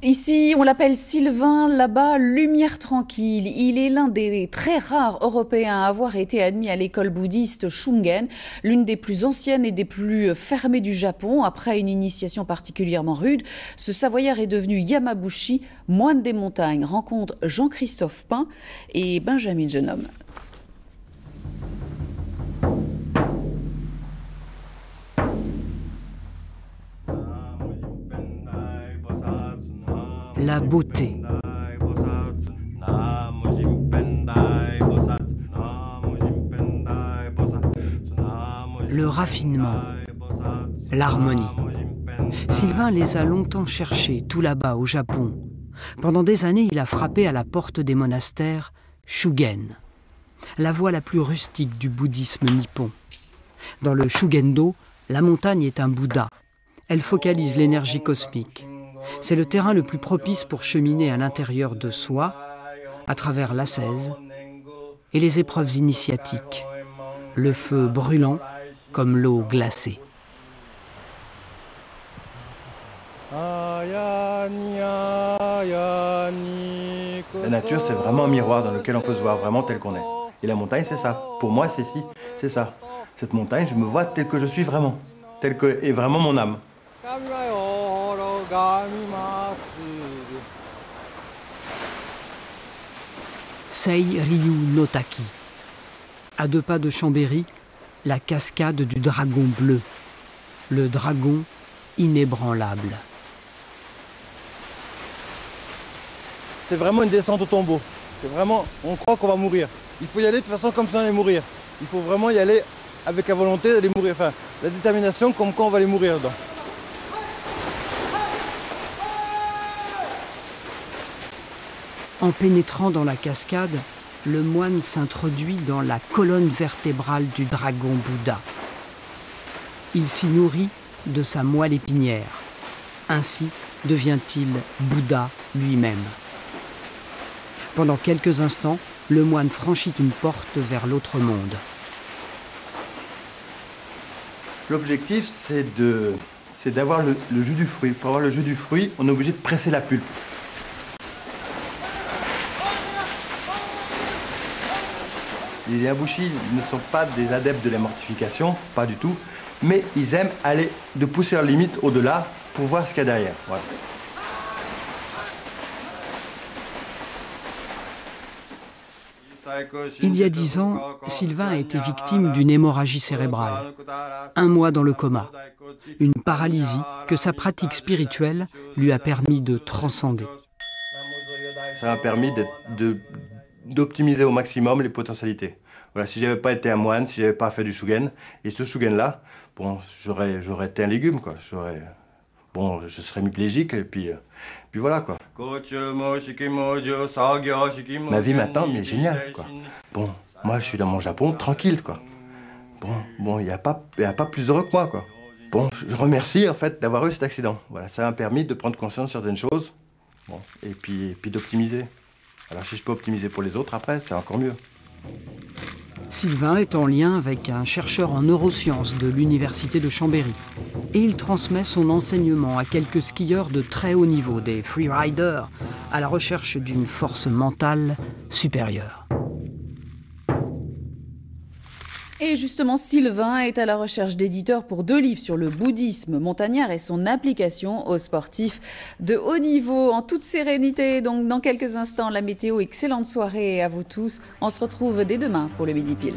Ici, on l'appelle Sylvain, là-bas, lumière tranquille. Il est l'un des très rares Européens à avoir été admis à l'école bouddhiste Shungen, l'une des plus anciennes et des plus fermées du Japon. Après une initiation particulièrement rude, ce Savoyard est devenu Yamabushi, moine des montagnes. Rencontre Jean-Christophe Pain et Benjamin Genome. La beauté. Le raffinement. L'harmonie. Sylvain les a longtemps cherchés, tout là-bas, au Japon. Pendant des années, il a frappé à la porte des monastères Shugen, la voie la plus rustique du bouddhisme nippon. Dans le Shugendo, la montagne est un Bouddha. Elle focalise l'énergie cosmique. C'est le terrain le plus propice pour cheminer à l'intérieur de soi, à travers l'ascèse et les épreuves initiatiques, le feu brûlant comme l'eau glacée. La nature, c'est vraiment un miroir dans lequel on peut se voir vraiment tel qu'on est. Et la montagne, c'est ça. Pour moi, c'est ça. Cette montagne, je me vois tel que je suis vraiment, tel que est vraiment mon âme. Sei Ryu no Taki. À 2 pas de Chambéry, la cascade du dragon bleu. Le dragon inébranlable. C'est vraiment une descente au tombeau. C'est vraiment, on croit qu'on va mourir. Il faut y aller de toute façon comme si on allait mourir. Il faut vraiment y aller avec la volonté d'aller mourir. Enfin, la détermination comme quand on va aller mourir dedans. En pénétrant dans la cascade, le moine s'introduit dans la colonne vertébrale du dragon Bouddha. Il s'y nourrit de sa moelle épinière. Ainsi devient-il Bouddha lui-même. Pendant quelques instants, le moine franchit une porte vers l'autre monde. L'objectif, c'est d'avoir le jus du fruit. Pour avoir le jus du fruit, on est obligé de presser la pulpe. Les Yabushi ne sont pas des adeptes de la mortification, pas du tout, mais ils aiment aller de pousser leurs limites au-delà pour voir ce qu'il y a derrière. Voilà. Il y a 10 ans, Sylvain a été victime d'une hémorragie cérébrale. 1 mois dans le coma. Une paralysie que sa pratique spirituelle lui a permis de transcender. Ça m'a permis d'optimiser au maximum les potentialités. Voilà, si je n'avais pas été un moine, si je n'avais pas fait du Shugen, et ce Shugen-là, bon, j'aurais été un légume, quoi. Bon, je serais myclégique, et puis voilà, quoi. Ma vie maintenant, mais géniale, quoi. Bon, moi, je suis dans mon Japon, tranquille, quoi. Bon, il n'y a pas plus heureux que moi, quoi. Bon, je remercie, en fait, d'avoir eu cet accident. Voilà, ça m'a permis de prendre conscience de certaines choses, bon, et puis d'optimiser. Alors, si je peux optimiser pour les autres, après, c'est encore mieux. Sylvain est en lien avec un chercheur en neurosciences de l'université de Chambéry. Et il transmet son enseignement à quelques skieurs de très haut niveau, des freeriders, à la recherche d'une force mentale supérieure. Et justement, Sylvain est à la recherche d'éditeurs pour 2 livres sur le bouddhisme montagnard et son application aux sportifs de haut niveau. En toute sérénité, donc dans quelques instants, la météo. Excellente soirée à vous tous. On se retrouve dès demain pour le Midi Pile.